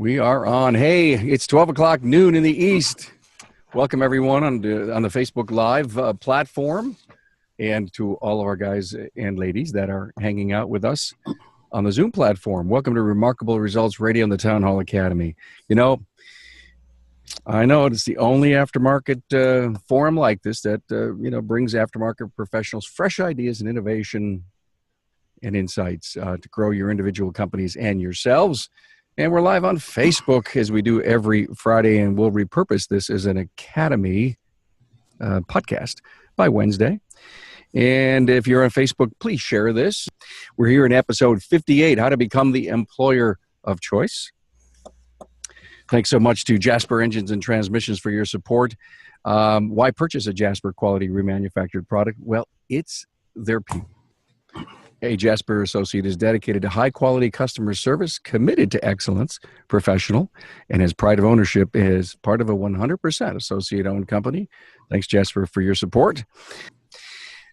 We are on. Hey, it's 12 o'clock noon in the East. Welcome, everyone, on the Facebook Live platform, and to all of our guys and ladies that are hanging out with us on the Zoom platform. Welcome to Remarkable Results Radio and the Town Hall Academy. You know, I know it's the only aftermarket forum like this that, brings aftermarket professionals fresh ideas and innovation and insights to grow your individual companies and yourselves. And we're live on Facebook as we do every Friday, and we'll repurpose this as an Academy podcast by Wednesday. And if you're on Facebook, please share this. We're here in episode 58, How to Become the Employer of Choice. Thanks so much to Jasper Engines and Transmissions for your support. Why purchase a Jasper quality remanufactured product? Well, it's their people. A Jasper associate is dedicated to high-quality customer service, committed to excellence, professional, and has pride of ownership as part of a 100% associate-owned company. Thanks, Jasper, for your support.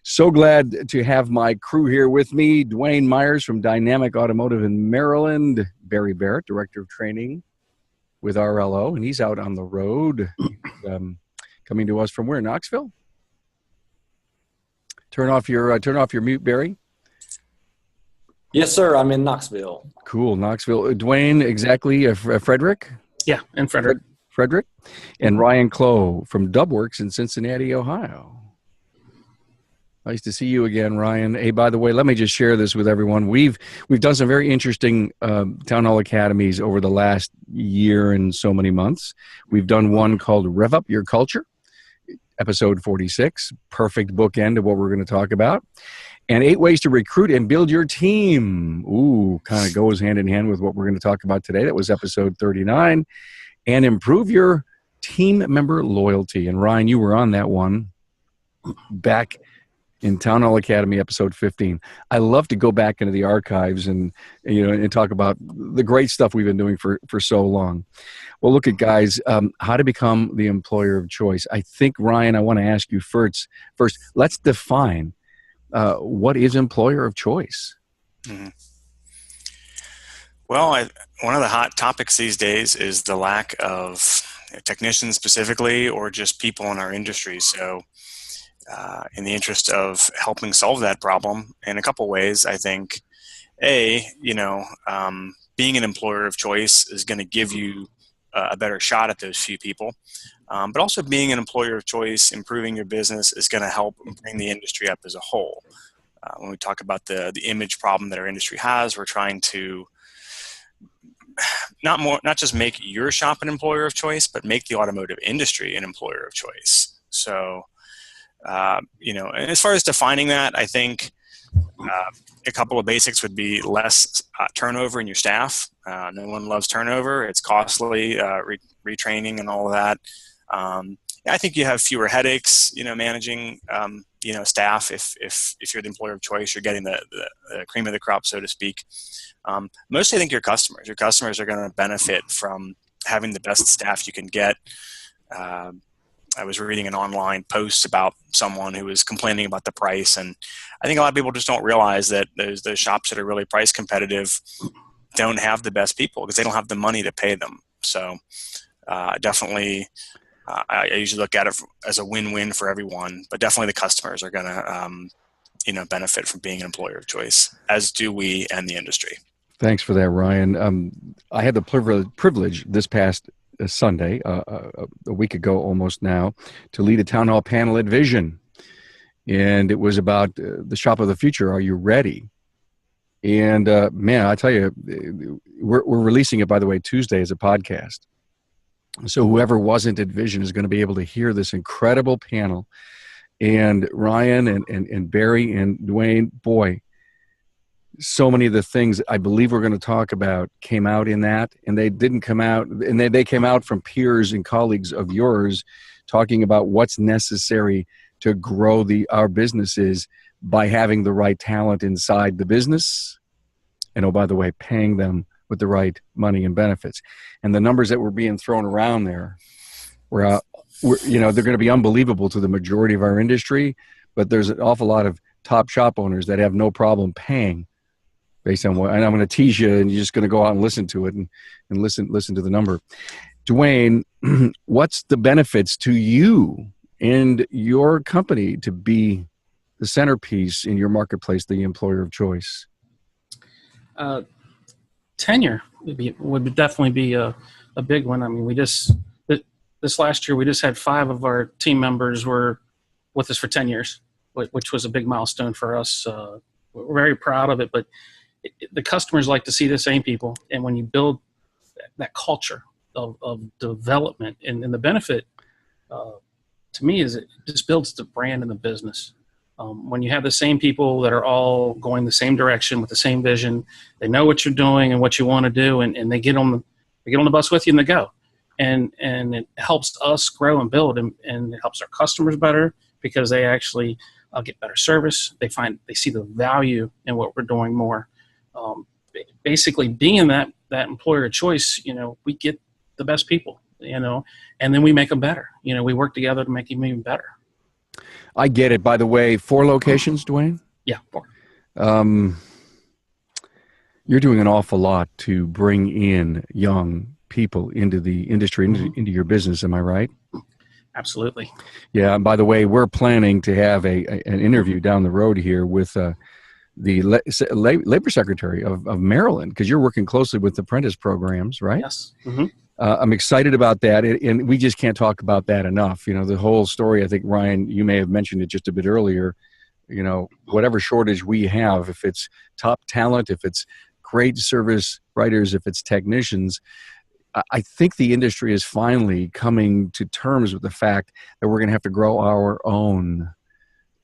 So glad to have my crew here with me. Dwayne Myers from Dynamic Automotive in Maryland. Barry Barrett, Director of Training with RLO, and he's out on the road. Coming to us from where? Knoxville? Turn off your mute, Barry. Yes, sir. I'm in Knoxville. Cool, Knoxville. Dwayne, exactly. Frederick? Yeah, and Frederick. Frederick. And Ryan Clough from Dubworks in Cincinnati, Ohio. Nice to see you again, Ryan. Hey, by the way, let me just share this with everyone. We've done some very interesting Town Hall Academies over the last year and so many months. We've done one called Rev Up Your Culture, episode 46, perfect bookend of what we're going to talk about. And 8 ways to recruit and build your team. Ooh, kind of goes hand in hand with what we're going to talk about today. That was episode 39. And improve your team member loyalty. And Ryan, you were on that one back in Town Hall Academy, episode 15. I love to go back into the archives and talk about the great stuff we've been doing for so long. Well, look at guys, how to become the employer of choice. I think, Ryan, I want to ask you first, let's define what is employer of choice? Mm-hmm. Well, one of the hot topics these days is the lack of technicians specifically, or just people in our industry. So in the interest of helping solve that problem in a couple ways, I think, being an employer of choice is going to give you a better shot at those few people. But also being an employer of choice, improving your business is going to help bring the industry up as a whole. When we talk about the image problem that our industry has, we're trying to not just make your shop an employer of choice, but make the automotive industry an employer of choice. So, and as far as defining that, I think a couple of basics would be less turnover in your staff. No one loves turnover. It's costly, retraining and all of that. I think you have fewer headaches, managing, staff. If you're the employer of choice, you're getting the cream of the crop, so to speak. Mostly I think your customers are going to benefit from having the best staff you can get. I was reading an online post about someone who was complaining about the price, and I think a lot of people just don't realize that those shops that are really price competitive don't have the best people because they don't have the money to pay them. So definitely, I usually look at it as a win-win for everyone, but definitely the customers are going to benefit from being an employer of choice, as do we and the industry. Thanks for that, Ryan. I had the privilege this past Sunday, a week ago almost now, to lead a town hall panel at Vision. And it was about the shop of the future. Are you ready? And man, I tell you, we're releasing it, by the way, Tuesday as a podcast. So whoever wasn't at Vision is going to be able to hear this incredible panel. And Ryan and Barry and Dwayne, boy, so many of the things I believe we're going to talk about came out in that, and they didn't come out, and they came out from peers and colleagues of yours talking about what's necessary to grow our businesses by having the right talent inside the business. And oh, by the way, paying them with the right money and benefits. And the numbers that were being thrown around there were they're going to be unbelievable to the majority of our industry, but there's an awful lot of top shop owners that have no problem paying based on what, and I'm going to tease you, and you're just going to go out and listen to it and listen to the number. Dwayne, what's the benefits to you and your company to be the centerpiece in your marketplace, the employer of choice? Tenure would definitely be a big one. I mean, this last year, we just had 5 of our team members were with us for 10 years, which was a big milestone for us. We're very proud of it, but the customers like to see the same people. And when you build that culture of development and the benefit to me is it just builds the brand and the business. When you have the same people that are all going the same direction with the same vision, they know what you're doing and what you want to do, and they get on the bus with you and they go. And it helps us grow and build, and it helps our customers better because they actually get better service. They see the value in what we're doing more. Basically, being that employer of choice, we get the best people, and then we make them better. We work together to make them even better. I get it. By the way, 4 locations, Dwayne? Yeah, 4. You're doing an awful lot to bring in young people into the industry, into your business. Am I right? Absolutely. Yeah. And by the way, we're planning to have an interview down the road here with the Labor Secretary of Maryland, because you're working closely with apprentice programs, right? Yes. Mm-hmm. I'm excited about that, and we just can't talk about that enough. The whole story, I think, Ryan, you may have mentioned it just a bit earlier, whatever shortage we have, if it's top talent, if it's great service writers, if it's technicians, I think the industry is finally coming to terms with the fact that we're going to have to grow our own.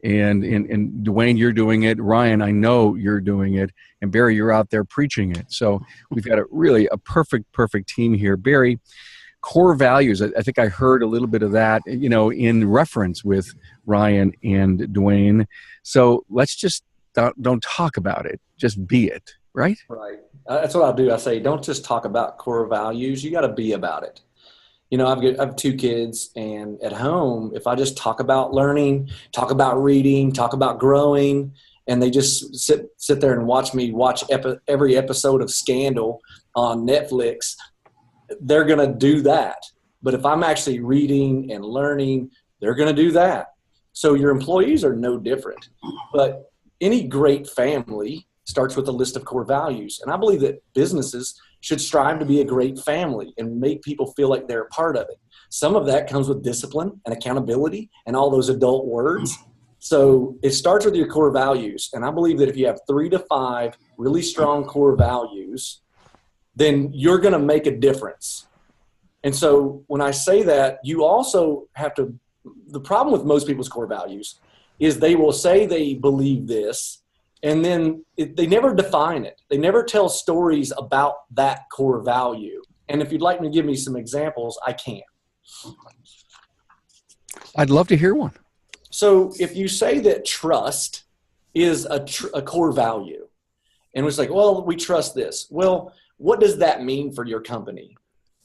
And Dwayne, you're doing it. Ryan, I know you're doing it. And Barry, you're out there preaching it. So we've got a perfect team here. Barry, core values. I think I heard a little bit of that, in reference with Ryan and Dwayne. So let's just don't talk about it. Just be it, right? Right. That's what I do. I say, don't just talk about core values. You got to be about it. I have 2 kids, and at home, if I just talk about learning, talk about reading, talk about growing, and they just sit there and watch me watch every episode of Scandal on Netflix, they're going to do that. But if I'm actually reading and learning, they're going to do that. So your employees are no different. But any great family starts with a list of core values. And I believe that businesses should strive to be a great family and make people feel like they're a part of it. Some of that comes with discipline and accountability and all those adult words. So it starts with your core values. And I believe that if you have 3 to 5 really strong core values, then you're going to make a difference. And so when I say that, you also have to, the problem with most people's core values is they will say they believe this, and then they never define it. They never tell stories about that core value. And if you'd like me to give me some examples, I can. I'd love to hear one. So if you say that trust is a core value, and it's like, well, we trust this. Well, what does that mean for your company?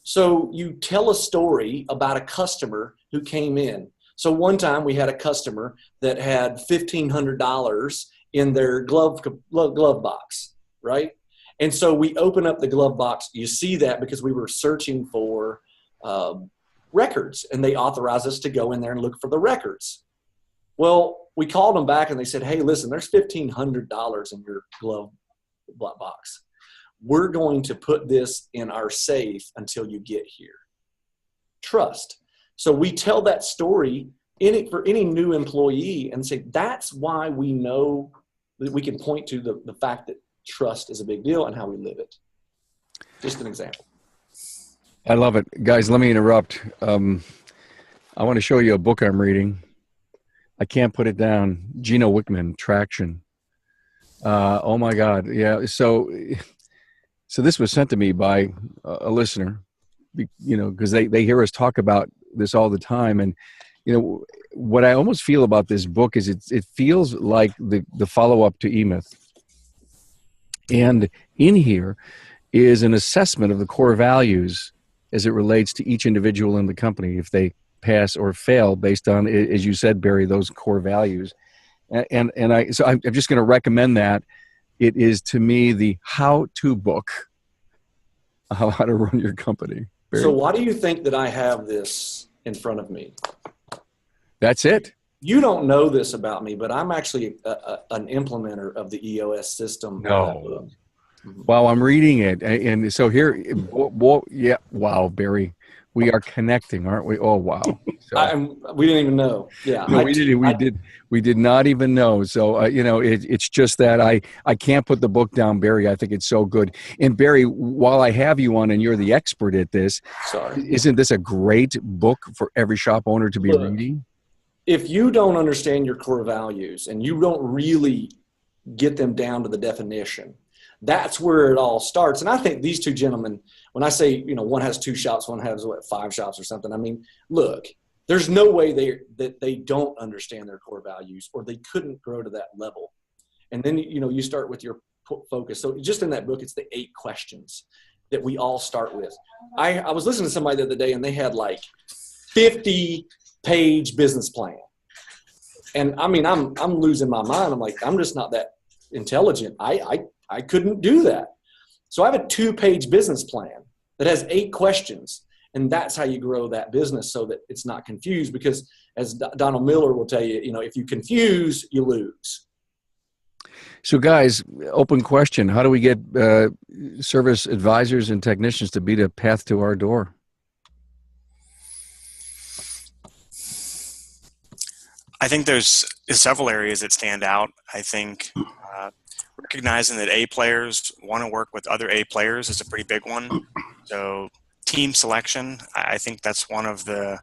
So you tell a story about a customer who came in. So one time we had a customer that had $1,500 in their glove box, right? And so we open up the glove box. You see that because we were searching for records, and they authorized us to go in there and look for the records. Well, we called them back and they said, hey, listen, there's $1,500 in your glove box. We're going to put this in our safe until you get here. Trust. So we tell that story for any new employee and say, that's why we know that we can point to the fact that trust is a big deal and how we live it. Just an example. I love it. Guys, let me interrupt. I want to show you a book I'm reading. I can't put it down. Gino Wickman, Traction. Oh my God. Yeah. So this was sent to me by a listener, because they hear us talk about this all the time. And, what I almost feel about this book is it feels like the follow-up to E-Myth. And in here is an assessment of the core values as it relates to each individual in the company, if they pass or fail based on, as you said, Barry, those core values. So I'm just going to recommend that It is, to me, the how-to book of how to run your company. Barry? So why do you think that I have this in front of me? That's it. You don't know this about me, but I'm actually an implementer of the EOS system. No. Wow, I'm reading it. And so here, yeah, wow, Barry, we are connecting, aren't we? Oh, wow. So, we didn't even know. Yeah. No, we did not even know. So, it's just that I can't put the book down, Barry. I think it's so good. And Barry, while I have you on and you're the expert at this, isn't this a great book for every shop owner to be reading? If you don't understand your core values and you don't really get them down to the definition, that's where it all starts. And I think these two gentlemen, when I say, one has 2 shops, one has 5 shops or something. I mean, look, there's no way that they don't understand their core values, or they couldn't grow to that level. And then, you start with your focus. So just in that book, it's the 8 questions that we all start with. I was listening to somebody the other day, and they had like 50-page business plan. And I mean, I'm losing my mind. I'm like, I'm just not that intelligent. I couldn't do that. So I have a 2-page business plan that has 8 questions. And that's how you grow that business, so that it's not confused. Because as Donald Miller will tell you, if you confuse, you lose. So guys, open question. How do we get service advisors and technicians to beat a path to our door? I think there's several areas that stand out. I think recognizing that A players want to work with other A players is a pretty big one. So team selection, I think that's one of the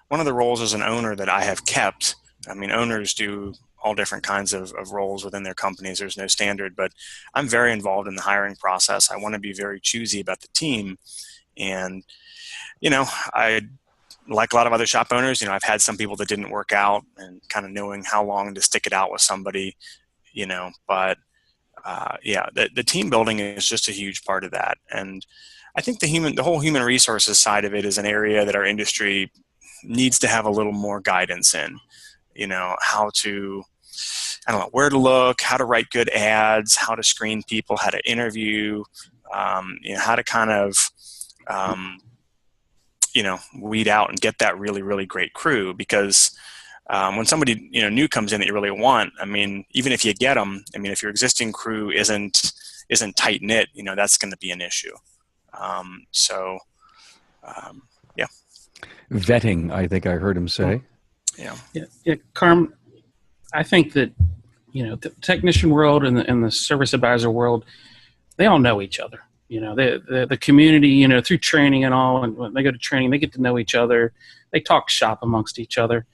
roles as an owner that I have kept. I mean, owners do all different kinds of roles within their companies. There's no standard, but I'm very involved in the hiring process. I want to be very choosy about the team. And, I, like a lot of other shop owners, I've had some people that didn't work out, and kind of knowing how long to stick it out with somebody, but the team building is just a huge part of that. And I think the whole human resources side of it is an area that our industry needs to have a little more guidance in, how to, where to look, how to write good ads, how to screen people, how to interview, how to kind of, weed out and get that really, really great crew. Because when somebody, new comes in that you really want, I mean, even if you get them, I mean, if your existing crew isn't tight knit, that's going to be an issue. Yeah. Vetting, I think I heard him say. Yeah. Carm, I think that, the technician world and the service advisor world, they all know each other. The community, through training and all, and when they go to training, they get to know each other. They talk shop amongst each other.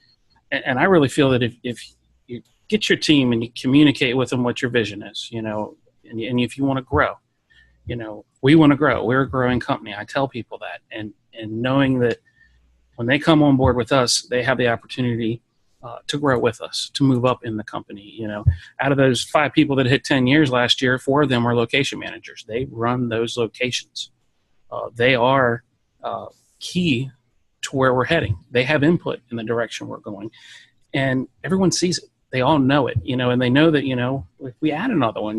And I really feel that if you get your team and you communicate with them what your vision is, and if you want to grow, we want to grow. We're a growing company. I tell people that. And knowing that when they come on board with us, they have the opportunity to grow with us, to move up in the company. Out of those 5 people that hit 10 years last year, 4 of them are location managers. They run those locations. They are key to where we're heading. They have input in the direction we're going. And everyone sees it. They all know it, and they know that, if we add another one,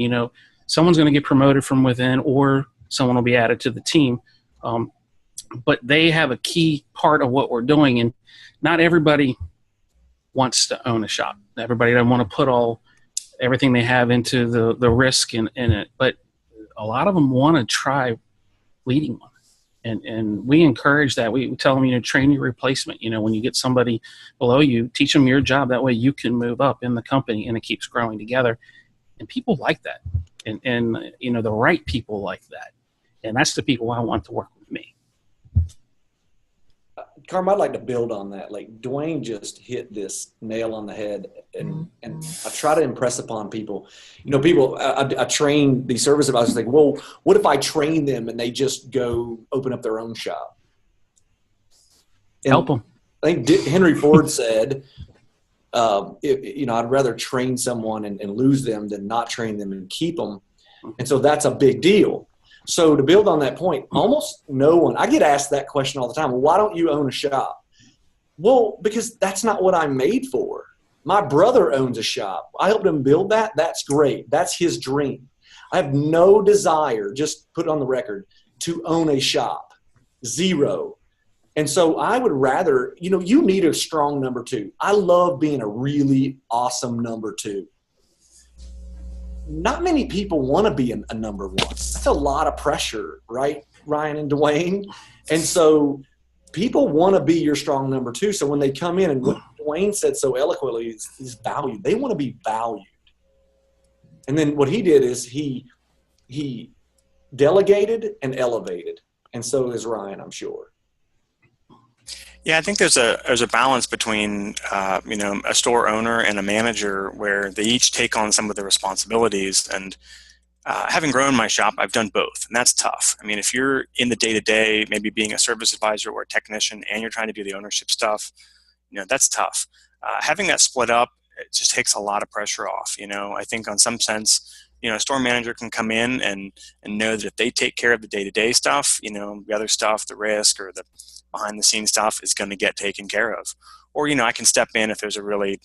someone's going to get promoted from within, or someone will be added to the team. But they have a key part of what we're doing. And not everybody wants to own a shop. Everybody doesn't want to put everything they have into the risk in it. But a lot of them want to try leading one. And we encourage that. We tell them, train your replacement. When you get somebody below you, teach them your job. That way you can move up in the company, and it keeps growing together. And people like that. And the right people like that. And that's the people I want to work with me. Carm, I'd like to build on that. Like Dwayne just hit this nail on the head, and I try to impress upon people. People, I train these service advisors. Think, well, what if I train them and they just go open up their own shop? Help them. I think Henry Ford said, I'd rather train someone and lose them than not train them and keep them. And so that's a big deal. So to build on that point, almost no one, I get asked that question all the time. Well, why don't you own a shop? Well, because that's not what I'm made for. My brother owns a shop. I helped him build that. That's great. That's his dream. I have no desire, just put it on the record, to own a shop. Zero. And so I would rather, you need a strong number two. I love being a really awesome number two. Not many people want to be a number one. That's a lot of pressure, right, Ryan and Dwayne? And so people want to be your strong number two. So when they come in, and what Dwayne said so eloquently is valued. They want to be valued. And then what he did is he delegated and elevated. And so is Ryan, I'm sure. Yeah, I think there's a balance between a store owner and a manager where they each take on some of the responsibilities. And having grown my shop, I've done both, and that's tough. I mean, if you're in the day-to-day, maybe being a service advisor or a technician, and you're trying to do the ownership stuff, that's tough. Having that split up, it just takes a lot of pressure off. I think on some sense, a store manager can come in and know that if they take care of the day-to-day stuff, the other stuff, the risk or the behind-the-scenes stuff is going to get taken care of. Or, I can step in if there's a really,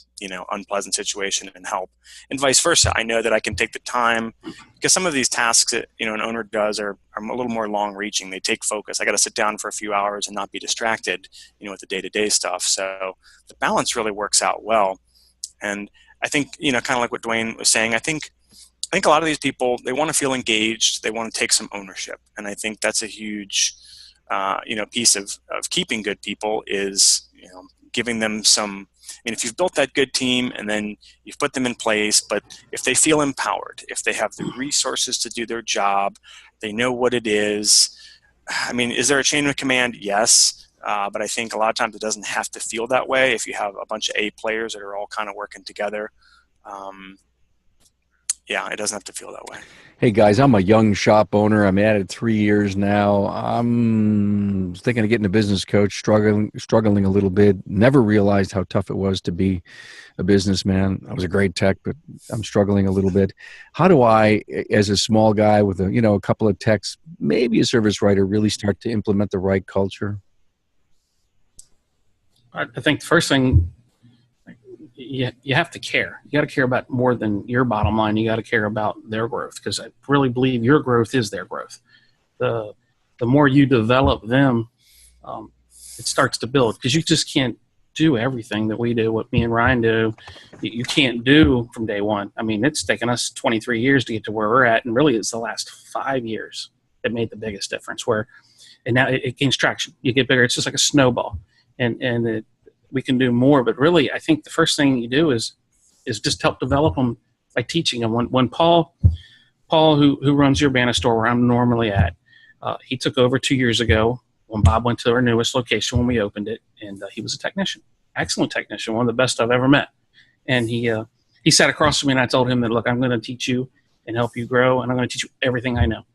unpleasant situation and help. And vice versa. I know that I can take the time, because some of these tasks that, an owner does are a little more long-reaching. They take focus. I got to sit down for a few hours and not be distracted, with the day-to-day stuff. So the balance really works out well. And I think, kind of like what Dwayne was saying, I think a lot of these people, they want to feel engaged. They want to take some ownership. And I think that's a huge, piece of keeping good people is, giving them some, if you've built that good team and then you've put them in place, but if they feel empowered, if they have the resources to do their job, they know what it is. Is there a chain of command? Yes. But I think a lot of times it doesn't have to feel that way if you have a bunch of A players that are all kind of working together. It doesn't have to feel that way. Hey guys, I'm a young shop owner. I'm at it 3 years now. I'm thinking of getting a business coach, struggling a little bit. Never realized how tough it was to be a businessman. I was a great tech, but I'm struggling a little bit. How do I, as a small guy with a couple of techs, maybe a service writer, really start to implement the right culture? I think the first thing, you have to care. You got to care about more than your bottom line. You got to care about their growth, because I really believe your growth is their growth. The more you develop them, it starts to build, because you just can't do everything that we do, what me and Ryan do. You can't do from day one. It's taken us 23 years to get to where we're at, and really it's the last 5 years that made the biggest difference. And now it gains traction. You get bigger. It's just like a snowball, and we can do more. But really, I think the first thing you do is just help develop them by teaching them. When Paul, who runs your Urbana store where I'm normally at, he took over 2 years ago when Bob went to our newest location when we opened it, and he was a technician, excellent technician, one of the best I've ever met. And he sat across from me, and I told him that, look, I'm going to teach you and help you grow, and I'm going to teach you everything I know,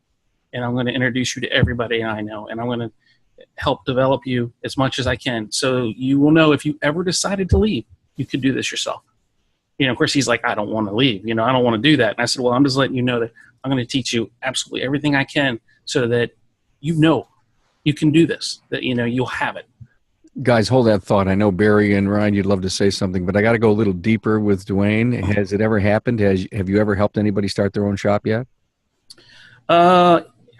and I'm going to introduce you to everybody I know, and I'm going to help develop you as much as I can, so you will know if you ever decided to leave, you could do this yourself. Of course, he's like, I don't want to leave. I don't want to do that. And I said, well, I'm just letting you know that I'm going to teach you absolutely everything I can, so that you can do this, that you'll have it. Guys, hold that thought. I know Barry and Ryan, you'd love to say something, but I got to go a little deeper with Dwayne. Has it ever happened? Have you ever helped anybody start their own shop yet?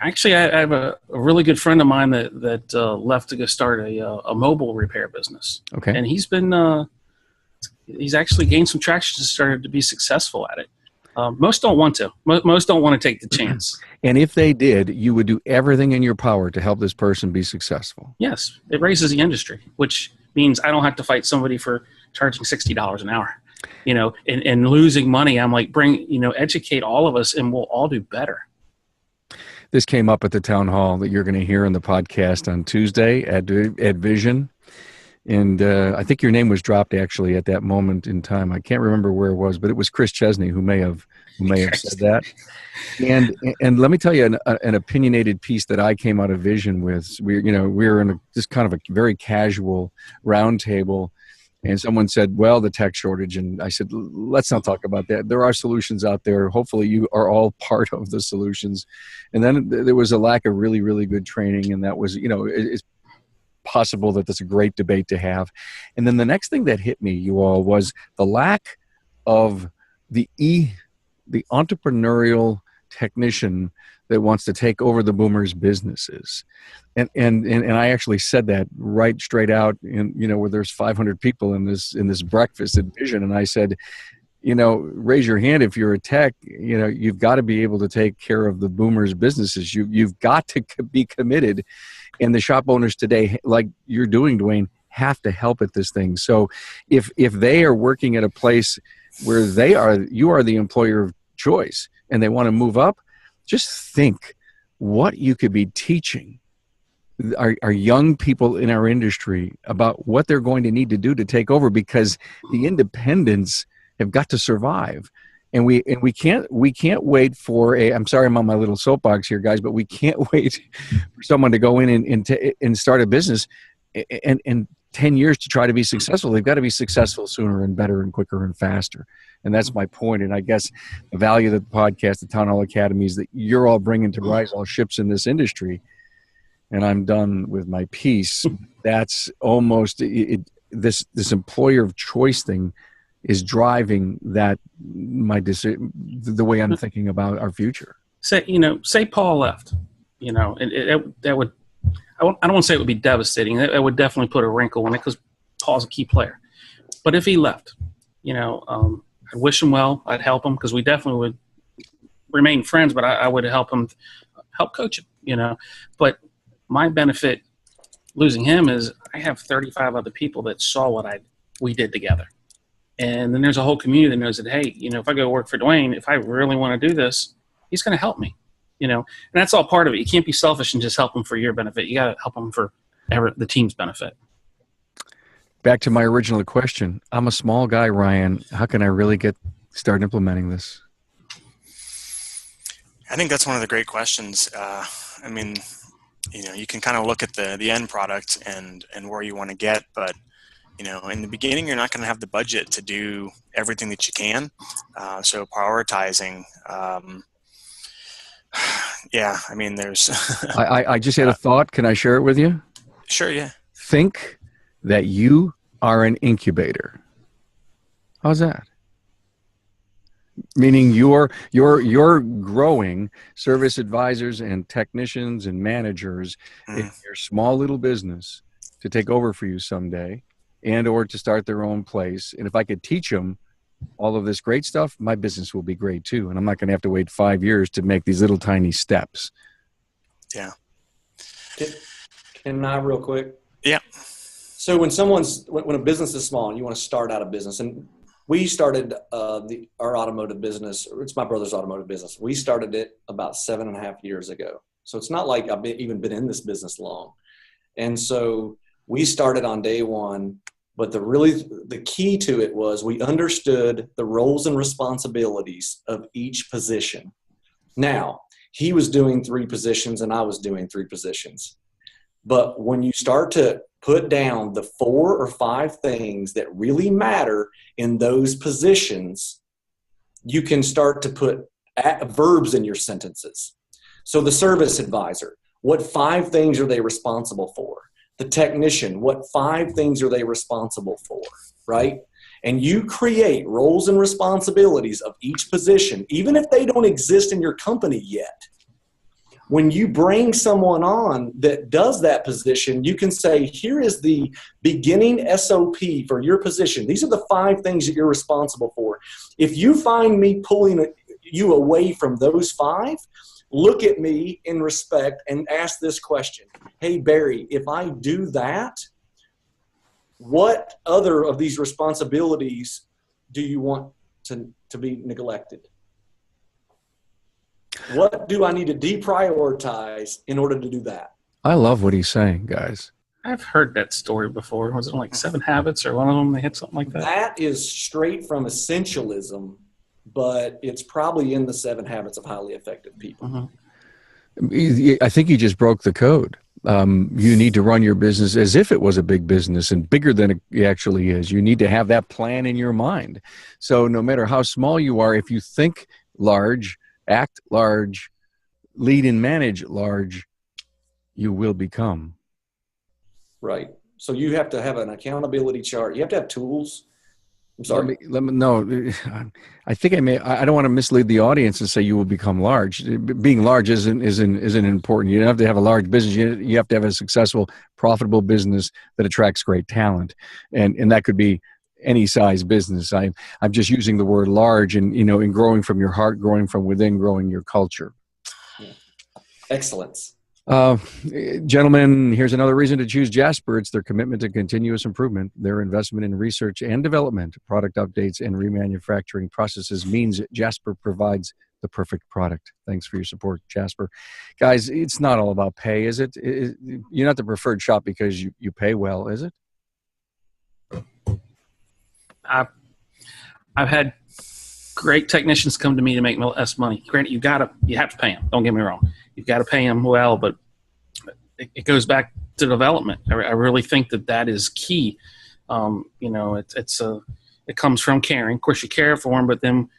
Actually, I have a really good friend of mine that left to go start a mobile repair business. Okay. And he's actually gained some traction and started to be successful at it. Most don't want to. Most don't want to take the chance. And if they did, you would do everything in your power to help this person be successful. Yes. It raises the industry, which means I don't have to fight somebody for charging $60 an hour, and losing money. I'm like, educate all of us, and we'll all do better. This came up at the town hall that you're going to hear in the podcast on Tuesday at Vision. And I think your name was dropped actually at that moment in time. I can't remember where it was, but it was Chris Chesney who may have said that. And let me tell you an opinionated piece that I came out of Vision with. We were in just kind of a very casual roundtable, and someone said, well, the tech shortage. And I said, let's not talk about that. There are solutions out there. Hopefully you are all part of the solutions. And then there was a lack of really, really good training. And that was, it's possible that that's a great debate to have. And then the next thing that hit me, you all, was the lack of the entrepreneurial technician that wants to take over the boomers' businesses. And I actually said that right straight out in, where there's 500 people in this breakfast at Vision. And I said, raise your hand if you're a tech. You've got to be able to take care of the boomers' businesses. You've got to be committed. And the shop owners today, like you're doing, Dwayne, have to help at this thing. So if they are working at a place where you are the employer of choice and they want to move up, just think what you could be teaching our young people in our industry about what they're going to need to do to take over, because the independents have got to survive. And we can't wait for I'm sorry, I'm on my little soapbox here, guys, but we can't wait for someone to go in and start a business and 10 years to try to be successful. They've got to be successful sooner and better and quicker and faster. And that's my point. And I guess the value of the podcast, the Town Hall Academy, is that you're all bringing to rise all ships in this industry. And I'm done with my piece. That's almost this employer of choice thing is driving that the way I'm thinking about our future. Say Paul left, that would, I don't want to say it would be devastating. That would definitely put a wrinkle in it because Paul's a key player. But if he left, I'd wish him well. I'd help him because we definitely would remain friends, but I would help coach him, But my benefit losing him is I have 35 other people that saw what we did together. And then there's a whole community that knows that, hey, if I go work for Dwayne, if I really want to do this, he's going to help me, and that's all part of it. You can't be selfish and just help him for your benefit. You got to help him for the team's benefit. Back to my original question. I'm a small guy, Ryan. How can I really start implementing this? I think that's one of the great questions. You can kind of look at the end product and where you want to get, but in the beginning, you're not going to have the budget to do everything that you can. So prioritizing, there's. I just had a thought. Can I share it with you? Sure. Yeah. Think that you are an incubator. How's that? Meaning you're growing service advisors and technicians and managers in your small little business to take over for you someday, and or to start their own place. And if I could teach them all of this great stuff, my business will be great too. And I'm not going to have to wait 5 years to make these little tiny steps. Yeah. Can I real quick? Yeah. So when a business is small and you want to start out a business, and we started our automotive business. It's my brother's automotive business. We started it about 7.5 years ago. So it's not like I've even been in this business long. And so we started on day one, but the key to it was we understood the roles and responsibilities of each position. Now, he was doing 3 positions and I was doing 3 positions. But when you start to put down the 4 or 5 things that really matter in those positions, you can start to put verbs in your sentences. So the service advisor, what 5 things are they responsible for? The technician, what 5 things are they responsible for, right? And you create roles and responsibilities of each position, even if they don't exist in your company yet. When you bring someone on that does that position, you can say, here is the beginning SOP for your position. These are the 5 things that you're responsible for. If you find me pulling you away from those 5, look at me in respect and ask this question. Hey, Barry, if I do that, what other of these responsibilities do you want to be neglected? What do I need to deprioritize in order to do that? I love what he's saying, guys. I've heard that story before. Was it like 7 Habits or one of them? They had something like that. That is straight from Essentialism, but it's probably in the 7 Habits of Highly Effective People. Mm-hmm. I think you just broke the code. You need to run your business as if it was a big business and bigger than it actually is. You need to have that plan in your mind. So no matter how small you are, if you think large, act large, lead and manage large, you will become. Right. So you have to have an accountability chart. You have to have tools. I'm sorry. Let me no. I think I don't want to mislead the audience and say you will become large. Being large isn't important. You don't have to have a large business. You have to have a successful, profitable business that attracts great talent, and that could be any size business. I'm just using the word large, and in growing from your heart, growing from within, growing your culture. Excellence. Gentlemen, here's another reason to choose Jasper. It's their commitment to continuous improvement. Their investment in research and development, product updates, and remanufacturing processes means Jasper provides the perfect product. Thanks for your support, Jasper. Guys, it's not all about pay, is it? You're not the preferred shop because you pay well, is it? I've had great technicians come to me to make less money. Granted, you have to pay them. Don't get me wrong. You've got to pay them well, but it goes back to development. I really think that is key. It comes from caring. Of course, you care for them, but then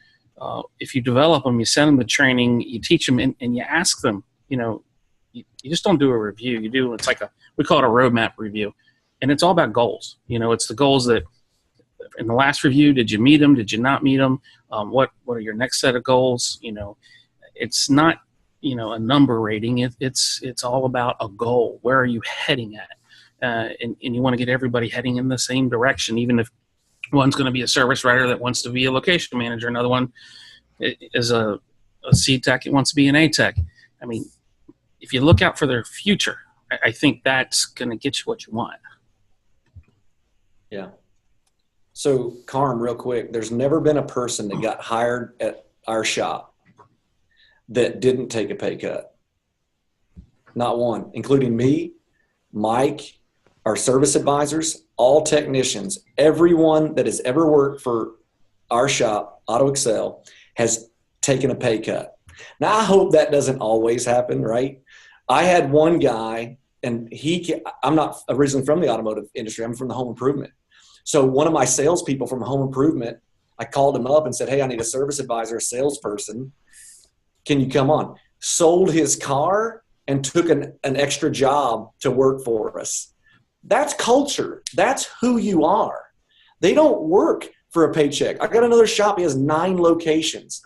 if you develop them, you send them to training, you teach them, and you ask them. You just don't do a review. We call it a roadmap review, and it's all about goals. It's the goals that in the last review, did you meet them? Did you not meet them? What are your next set of goals? It's not a number rating. It's all about a goal. Where are you heading at? And you want to get everybody heading in the same direction, even if one's going to be a service writer that wants to be a location manager. Another one is a C tech. It wants to be an A tech. I mean, if you look out for their future, I think that's going to get you what you want. Yeah. So, Carm, real quick, there's never been a person that got hired at our shop that didn't take a pay cut. Not one, including me, Mike, our service advisors, all technicians, everyone that has ever worked for our shop, Auto Excel, has taken a pay cut. Now, I hope that doesn't always happen, right? I had one guy, and I'm not originally from the automotive industry. I'm from the home improvement. So one of my salespeople from home improvement, I called him up and said, hey, I need a service advisor, a salesperson. Can you come on? Sold his car and took an extra job to work for us. That's culture. That's who you are. They don't work for a paycheck. I got another shop. He has 9 locations.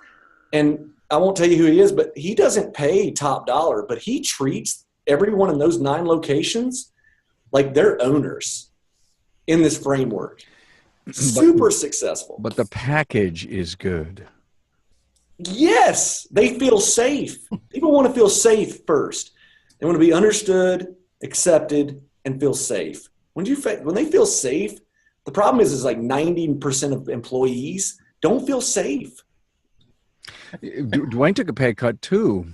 And I won't tell you who he is, but he doesn't pay top dollar, but he treats everyone in those 9 locations like they're owners in this framework. Super successful. But the package is good. Yes, they feel safe. People want to feel safe first. They want to be understood, accepted, and feel safe. When they feel safe, the problem is like 90% of employees don't feel safe. Dwayne took a pay cut too.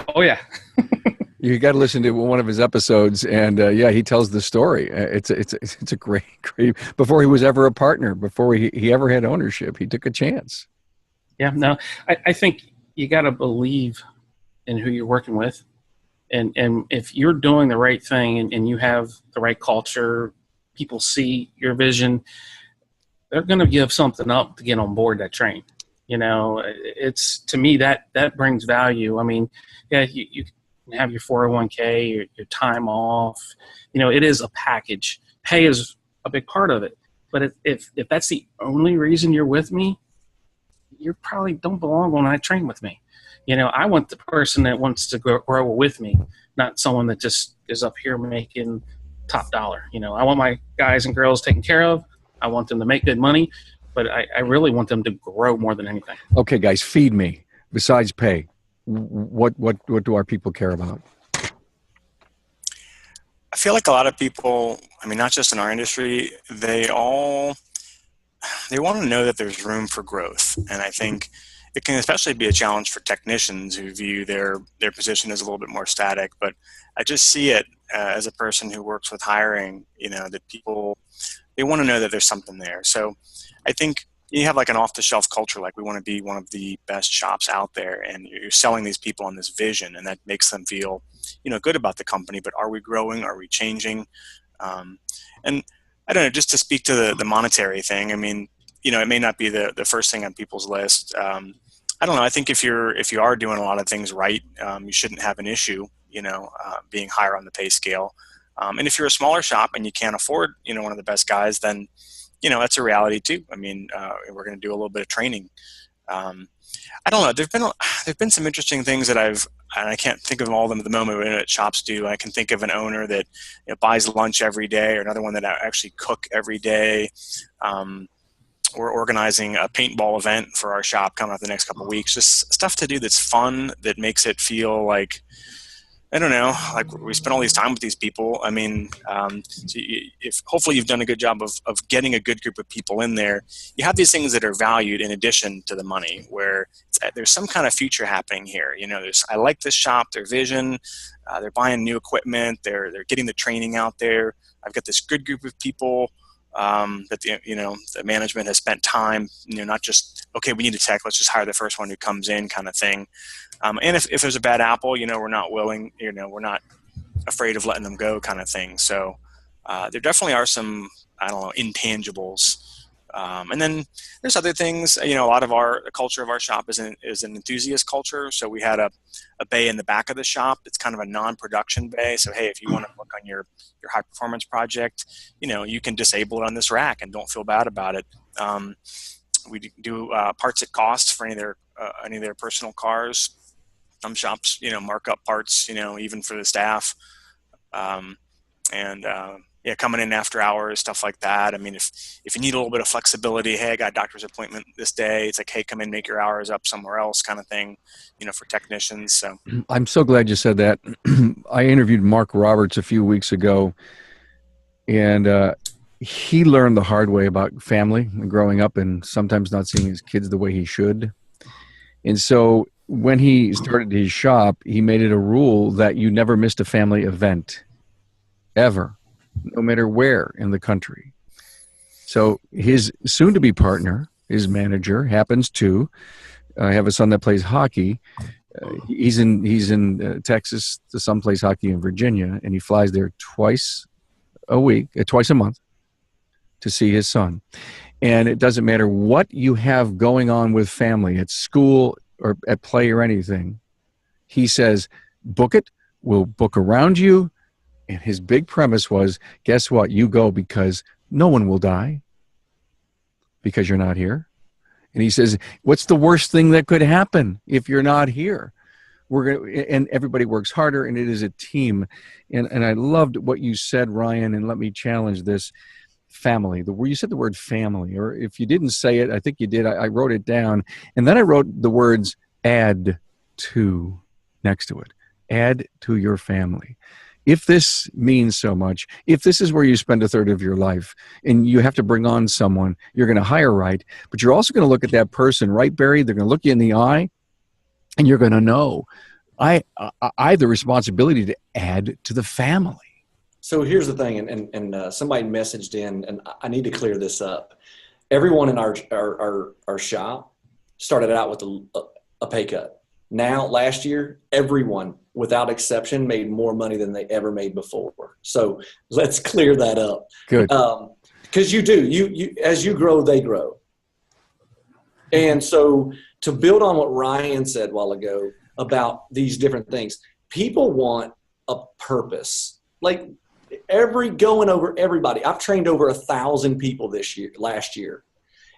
Oh yeah. You got to listen to one of his episodes, and he tells the story. It's a great. Before he was ever a partner, before he ever had ownership, he took a chance. Yeah, no, I think you got to believe in who you're working with, and if you're doing the right thing and you have the right culture, people see your vision, they're going to give something up to get on board that train. It's, to me, that brings value. I mean, yeah, you have your 401k, your time off. It is a package. Pay is a big part of it. But if that's the only reason you're with me, you probably don't belong on that train with me. I want the person that wants to grow with me, not someone that just is up here making top dollar. I want my guys and girls taken care of. I want them to make good money, but I really want them to grow more than anything. Okay, guys, feed me. Besides pay, what do our people care about? I feel like a lot of people, I mean, not just in our industry, they want to know that there's room for growth. And I think it can especially be a challenge for technicians who view their position as a little bit more static. But I just see it as a person who works with hiring, that people, they want to know that there's something there. So I think you have like an off-the-shelf culture, like we want to be one of the best shops out there, and you're selling these people on this vision, and that makes them feel, good about the company. But are we growing? Are we changing? And I don't know, just to speak to the monetary thing. I mean, it may not be the first thing on people's list. I don't know. I think if you are doing a lot of things right, you shouldn't have an issue, being higher on the pay scale. And if you're a smaller shop and you can't afford, one of the best guys, then that's a reality too. I mean, we're going to do a little bit of training. I don't know. There've been some interesting things that and I can't think of all of them at the moment, but at shops do. I can think of an owner that buys lunch every day, or another one that actually cook every day. We're organizing a paintball event for our shop coming up the next couple of weeks. Just stuff to do that's fun, that makes it feel like, I don't know, like we spend all these time with these people. I mean, if hopefully you've done a good job of getting a good group of people in there, you have these things that are valued in addition to the money, where there's some kind of future happening here. I like this shop, their vision, they're buying new equipment, they're getting the training out there. I've got this good group of people that the management has spent time, not just, okay, we need a tech, let's just hire the first one who comes in kind of thing. And if there's a bad apple, we're not willing, we're not afraid of letting them go kind of thing. So there definitely are some, I don't know, intangibles. And then there's other things, a lot of the culture of our shop is an enthusiast culture. So we had a bay in the back of the shop. It's kind of a non-production bay. So, hey, if you want to work on your high performance project, you can disable it on this rack and don't feel bad about it. We do parts at cost for any of their personal cars. Some shops, mark up parts, even for the staff. Coming in after hours, stuff like that. I mean, if you need a little bit of flexibility, hey, I got a doctor's appointment this day. It's like, hey, come in, make your hours up somewhere else kind of thing, for technicians. So I'm so glad you said that. I interviewed Mark Roberts a few weeks ago, and he learned the hard way about family and growing up and sometimes not seeing his kids the way he should. And so when he started his shop, he made it a rule that you never missed a family event, ever, no matter where in the country. So his soon-to-be partner, his manager, happens to have a son that plays hockey. He's in Texas to some plays hockey in Virginia, and he flies there twice a month to see his son. And it doesn't matter what you have going on with family at school or at play or anything. He says, book it. We'll book around you. And his big premise was, guess what? You go because no one will die because you're not here. And he says, what's the worst thing that could happen if you're not here? And everybody works harder, and it is a team. And I loved what you said, Ryan, and let me challenge this. Family. You said the word family, or if you didn't say it, I think you did. I wrote it down, and then I wrote the words "add to" next to it. Add to your family. If this means so much, if this is where you spend a third of your life, and you have to bring on someone, you're going to hire right, but you're also going to look at that person, right, Barry? They're going to look you in the eye, and you're going to know, I have the responsibility to add to the family. So here's the thing, and somebody messaged in, and I need to clear this up. Everyone in our shop started out with a pay cut. Now, last year, everyone, without exception, made more money than they ever made before. So let's clear that up. Good. Because you do. You as you grow, they grow. And so to build on what Ryan said a while ago about these different things, people want a purpose. Like, going over everybody. I've trained over 1,000 people last year.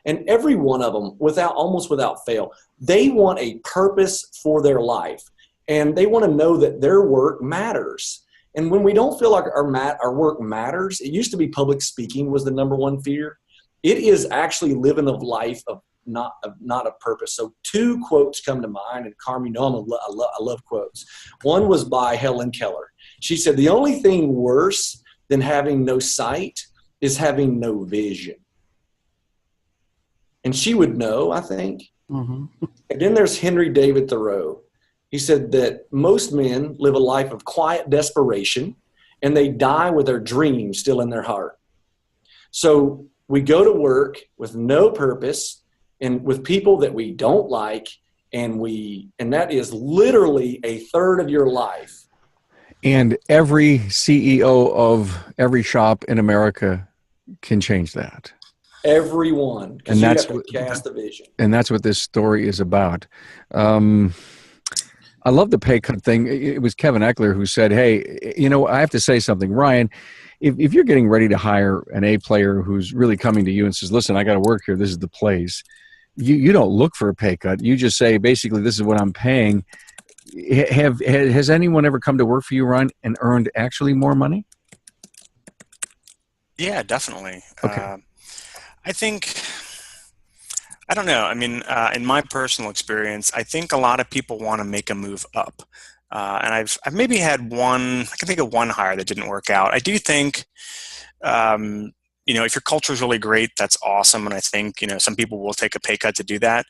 And every one of them, almost without fail, they want a purpose for their life. And they want to know that their work matters. And when we don't feel like our work matters, it used to be public speaking was the number one fear. It is actually living a life of not a purpose. So 2 quotes come to mind, and Carm, I love quotes. One was by Helen Keller. She said, the only thing worse than having no sight is having no vision. And she would know, I think. Mm-hmm. And then there's Henry David Thoreau. He said that most men live a life of quiet desperation, and they die with their dreams still in their heart. So we go to work with no purpose and with people that we don't like, and that is literally a third of your life. And every CEO of every shop in America can change that. Everyone, because you have to cast the vision. And that's what this story is about. I love the pay cut thing. It was Kevin Eckler who said, hey, I have to say something. Ryan, if you're getting ready to hire an A player who's really coming to you and says, listen, I got to work here, this is the place, you don't look for a pay cut. You just say, basically, this is what I'm paying. Has anyone ever come to work for you, Ryan, and earned actually more money? Yeah, definitely. Okay. I think, I don't know. I mean, in my personal experience, I think a lot of people want to make a move up. And I've maybe had one, I can think of one hire that didn't work out. I do think, if your culture is really great, that's awesome. And I think, some people will take a pay cut to do that.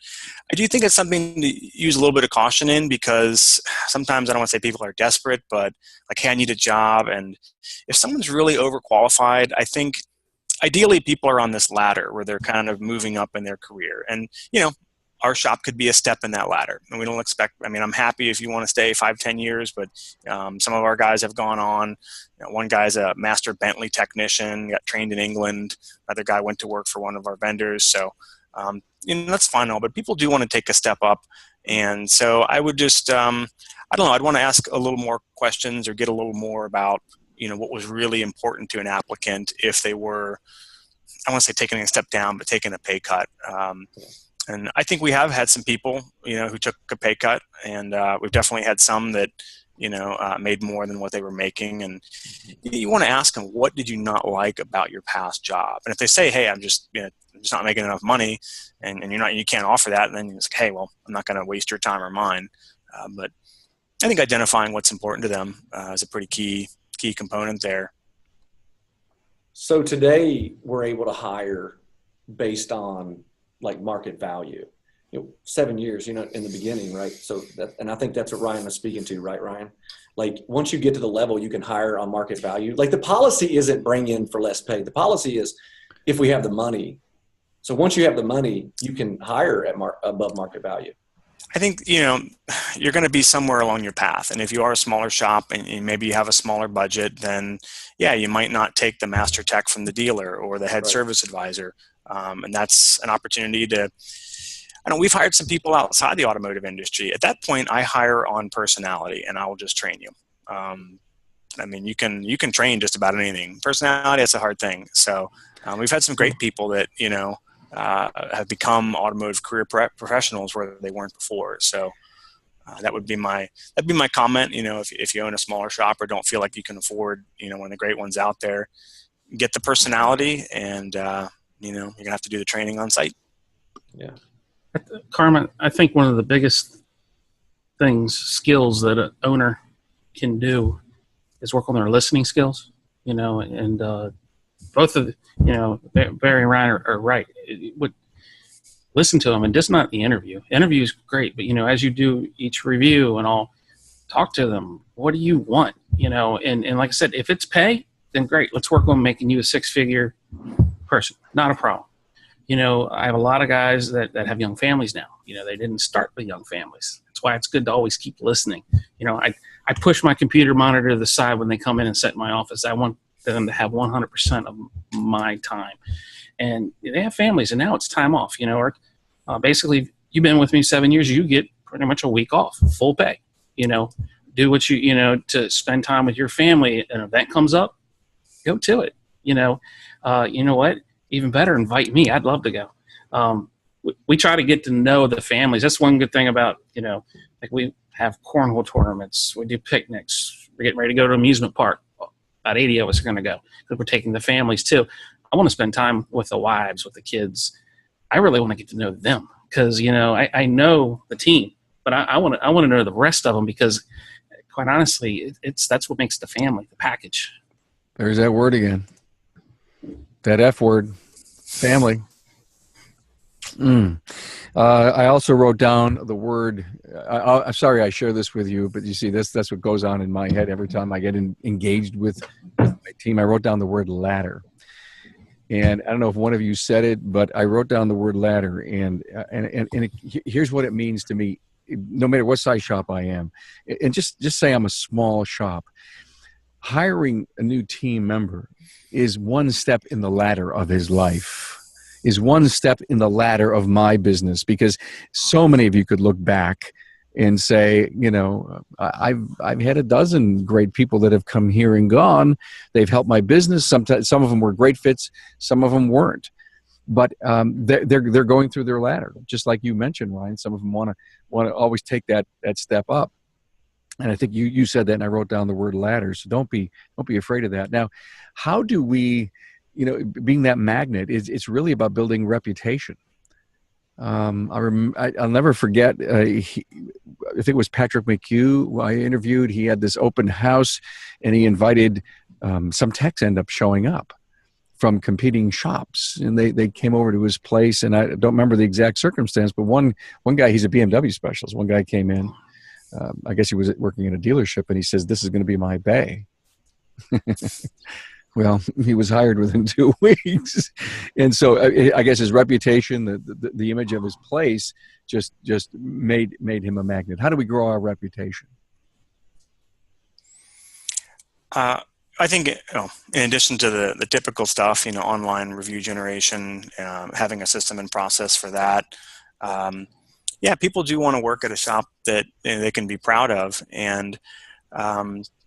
I do think it's something to use a little bit of caution in, because sometimes I don't want to say people are desperate, but like, hey, I need a job. And if someone's really overqualified, I think ideally people are on this ladder where they're kind of moving up in their career. And, our shop could be a step in that ladder. And we don't expect, I'm happy if you want to stay 5-10 years, but some of our guys have gone on. One guy's a master Bentley technician, got trained in England. Another guy went to work for one of our vendors. So, that's fine all, but people do want to take a step up. And so I would just, I don't know, I'd want to ask a little more questions or get a little more about, what was really important to an applicant if they were, I want to say taking a step down, but taking a pay cut. And I think we have had some people, who took a pay cut, and we've definitely had some that, made more than what they were making. And you want to ask them, what did you not like about your past job? And if they say, hey, I'm just not making enough money, and you can't offer that, and then you're like, hey, well, I'm not going to waste your time or mine. But I think identifying what's important to them is a pretty key component there. So today we're able to hire based on like market value, 7 years, in the beginning, right? So and I think that's what Ryan was speaking to, right, Ryan? Like once you get to the level, you can hire on market value. Like the policy isn't bring in for less pay. The policy is if we have the money. So once you have the money, you can hire at above market value. I think, you're going to be somewhere along your path. And if you are a smaller shop and maybe you have a smaller budget, then yeah, you might not take the master tech from the dealer or the head service advisor. And that's an opportunity to, we've hired some people outside the automotive industry. At that point, I hire on personality and I will just train you. You can train just about anything. Personality, that's a hard thing. So we've had some great people that, have become automotive career professionals where they weren't before. So that'd be my comment. If you own a smaller shop or don't feel like you can afford, one of the great ones out there, get the personality and, you're going to have to do the training on site. Yeah. Carmen, I think one of the biggest skills that an owner can do is work on their listening skills, and both of Barry and Ryan are right. Listen to them, and just not the interview. Interview is great, but as you do each review and all, talk to them. What do you want? And like I said, if it's pay, then great. Let's work on making you a 6-figure person. Not a problem. I have a lot of guys that have young families now. They didn't start with young families. That's why it's good to always keep listening. I push my computer monitor to the side when they come in and sit in my office. I want them to have 100% of my time. And they have families, and now it's time off. Basically, you've been with me 7 years, you get pretty much a week off, full pay. Do what to spend time with your family. An event comes up, go to it. You know what? Even better, invite me. I'd love to go. We try to get to know the families. That's one good thing about, like we have cornhole tournaments. We do picnics. We're getting ready to go to an amusement park. About 80 of us are going to go because we're taking the families too. I want to spend time with the wives, with the kids. I really want to get to know them because, I know the team, but I want to know the rest of them because quite honestly, that's what makes the family, the package. There's that word again. That F word, family. I also wrote down the word. I'm sorry I share this with you, but you see, that's what goes on in my head every time I get engaged with my team. I wrote down the word ladder, and I don't know if one of you said it, but I wrote down the word ladder, and here's what it means to me. No matter what size shop I am, and just say I'm a small shop, hiring a new team member is one step in the ladder of his life. Is one step in the ladder of my business, because so many of you could look back and say, I've had a dozen great people that have come here and gone. They've helped my business. Sometimes some of them were great fits, some of them weren't. But they're going through their ladder, just like you mentioned, Ryan. Some of them want to always take that step up. And I think you said that, and I wrote down the word ladder. So don't be afraid of that. Now, how do we, being that magnet, it's really about building reputation. I'll never forget. I think it was Patrick McHugh who I interviewed. He had this open house, and he invited some techs end up showing up from competing shops, and they came over to his place. And I don't remember the exact circumstance, but one guy, he's a BMW specialist. One guy came in. I guess he was working in a dealership, and he says, "This is going to be my bay." Well, he was hired within 2 weeks. And so I guess his reputation, the image of his place just made him a magnet. How do we grow our reputation? I think, in addition to the typical stuff, online review generation, having a system and process for that, people do want to work at a shop that they can be proud of. And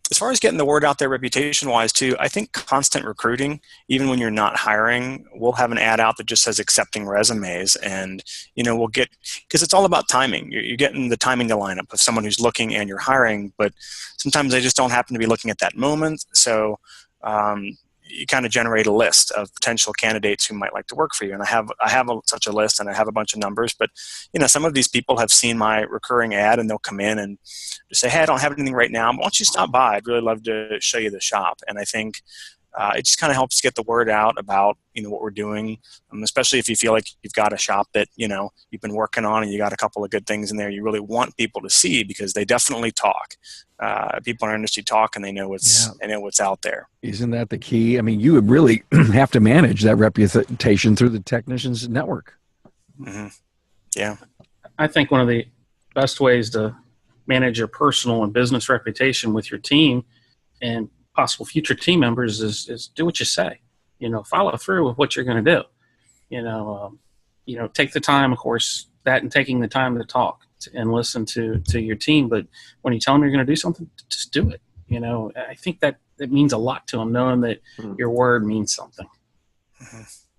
as far as getting the word out there reputation-wise too, I think constant recruiting, even when you're not hiring, we'll have an ad out that just says accepting resumes, and we'll get, because it's all about timing. You're getting the timing to line up of someone who's looking and you're hiring, but sometimes they just don't happen to be looking at that moment. So you kind of generate a list of potential candidates who might like to work for you. And I have such a list, and I have a bunch of numbers, but some of these people have seen my recurring ad, and they'll come in and just say, "Hey, I don't have anything right now, but why don't you stop by? I'd really love to show you the shop." And I think it just kind of helps get the word out about what we're doing, especially if you feel like you've got a shop that you've been working on, and you got a couple of good things in there you really want people to see, because they definitely talk. People in our industry talk, and they know what's out there. Isn't that the key? I mean, you would really have to manage that reputation through the technicians network. Mm-hmm. Yeah, I think one of the best ways to manage your personal and business reputation with your team and possible future team members is do what you say. Follow through with what you're going to do. Take the time, of course, and taking the time to talk and listen to your team. But when you tell them you're going to do something, just do it. I think that it means a lot to them, knowing that your word means something.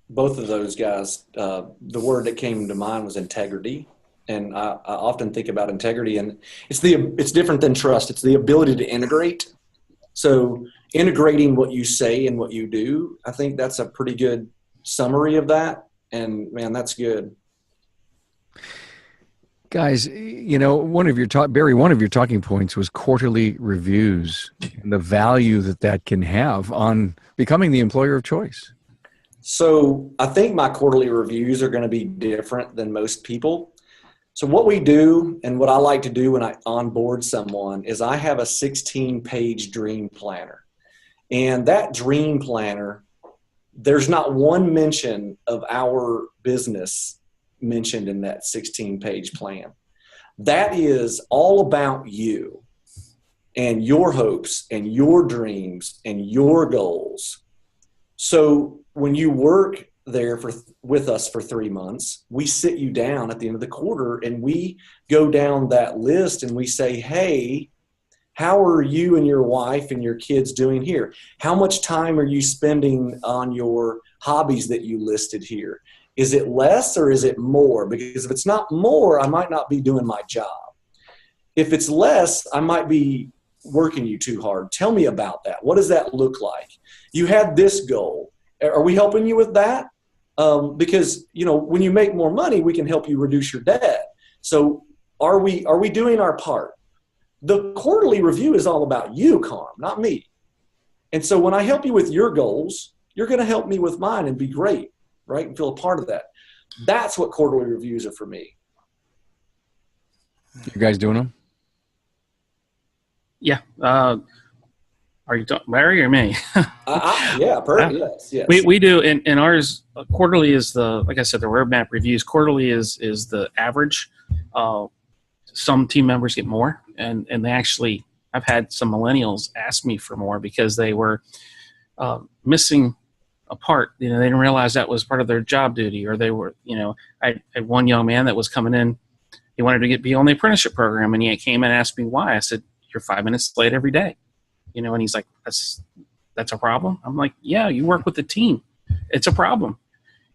Both of those guys, the word that came to mind was integrity. And I often think about integrity, and it's different than trust. It's the ability to integrate. So integrating what you say and what you do, I think that's a pretty good summary of that. And man, that's good. Guys, one of your talking points was quarterly reviews and the value that can have on becoming the employer of choice. So I think my quarterly reviews are going to be different than most people. So what we do, and what I like to do when I onboard someone, is I have a 16-page dream planner. And that dream planner, there's not one mention of our business mentioned in that 16-page plan. That is all about you and your hopes and your dreams and your goals. So when you work there with us for 3 months, we sit you down at the end of the quarter, and we go down that list, and we say, "Hey, how are you and your wife and your kids doing here? How much time are you spending on your hobbies that you listed here? Is it less or is it more? Because if it's not more, I might not be doing my job. If it's less, I might be working you too hard. Tell me about that. What does that look like? You had this goal. Are we helping you with that? Because, when you make more money, we can help you reduce your debt. So are we doing our part?" The quarterly review is all about you, Carm, not me. And so when I help you with your goals, you're going to help me with mine and be great, right? And feel a part of that. That's what quarterly reviews are for me. You guys doing them? Yeah. Are you talking Barry or me? Yes. We do, and ours quarterly is like I said, the roadmap reviews. Quarterly is the average. Some team members get more, and they actually, I've had some millennials ask me for more because they were missing a part. They didn't realize that was part of their job duty, or they were, I had one young man that was coming in he wanted to be on the apprenticeship program, and he came and asked me why. I said, "You're 5 minutes late every day," and he's like, "That's a problem." I'm like, "Yeah, you work with the team. It's a problem."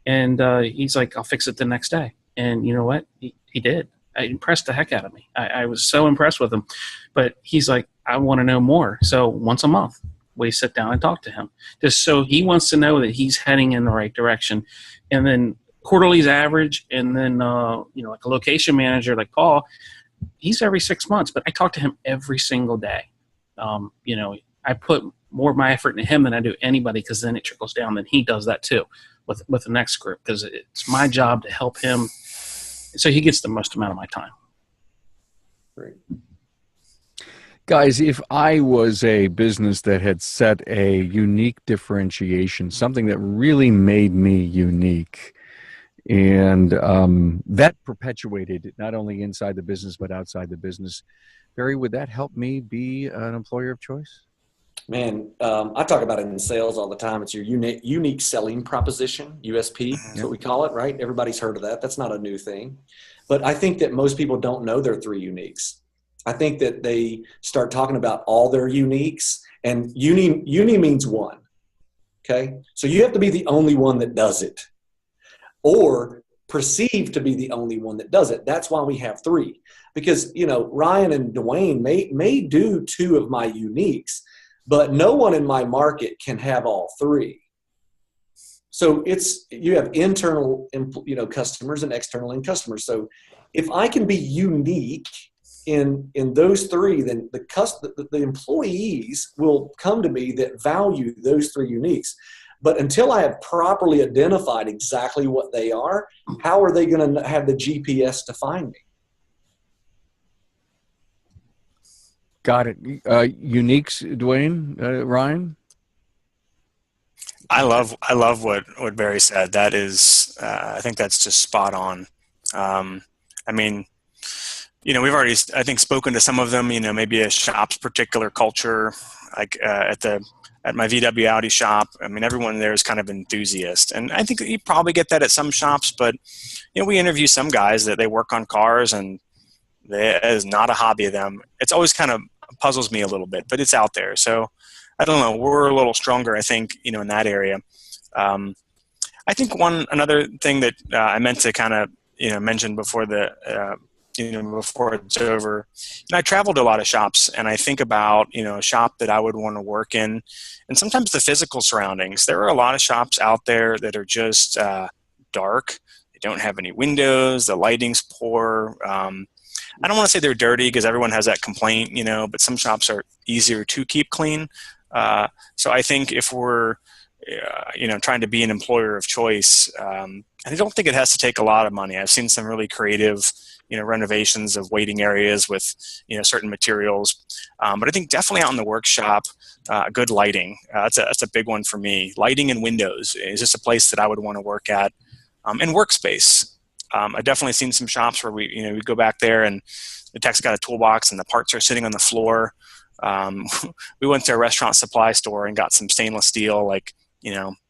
And he's like, "I'll fix it the next day." And you know what? He did. It impressed the heck out of me. I was so impressed with him. But he's like, "I want to know more." So once a month, we sit down and talk to him, just so he wants to know that he's heading in the right direction. And then quarterly's average, and then like a location manager like Paul, he's every 6 months. But I talk to him every single day. I put more of my effort into him than I do anybody, because then it trickles down. Then he does that too with the next group, because it's my job to help him, so he gets the most amount of my time. Great. Guys, if I was a business that had set a unique differentiation, something that really made me unique, and that perpetuated not only inside the business but outside the business, Barry, would that help me be an employer of choice? Man, I talk about it in sales all the time. It's your unique selling proposition, USP. That's what we call it, right? Everybody's heard of that. That's not a new thing. But I think that most people don't know their three uniques. I think that they start talking about all their uniques, and uni means one. Okay? So you have to be the only one that does it, or perceived to be the only one that does it. That's why we have three. Because, Ryan and Dwayne may do two of my uniques, but no one in my market can have all three. So you have internal, customers and external customers. So if I can be unique in those three, then the employees will come to me that value those three uniques. But until I have properly identified exactly what they are, how are they going to have the GPS to find me? Got it. Uniques, Dwayne, Ryan? I love what Barry said. That is, I think that's just spot on. We've already, I think, spoken to some of them, maybe a shop's particular culture, like at my VW Audi shop. Everyone there is kind of enthusiast. And I think you probably get that at some shops, but, we interview some guys that they work on cars and it is not a hobby of them. It's always kind of puzzles me a little bit, but it's out there. So I don't know. We're a little stronger, I think, in that area. I think another thing that I meant to kind of, mention before before it's over, I travel to a lot of shops, and I think about, a shop that I would want to work in, and sometimes the physical surroundings. There are a lot of shops out there that are just dark. They don't have any windows. The lighting's poor. I don't want to say they're dirty, because everyone has that complaint, but some shops are easier to keep clean. So I think if we're, trying to be an employer of choice, I don't think it has to take a lot of money. I've seen some really creative, renovations of waiting areas with, certain materials. But I think definitely out in the workshop, good lighting. That's a big one for me. Lighting and windows is just a place that I would want to work at. And workspace. I've definitely seen some shops where we go back there and the tech's got a toolbox and the parts are sitting on the floor. We went to a restaurant supply store and got some stainless steel,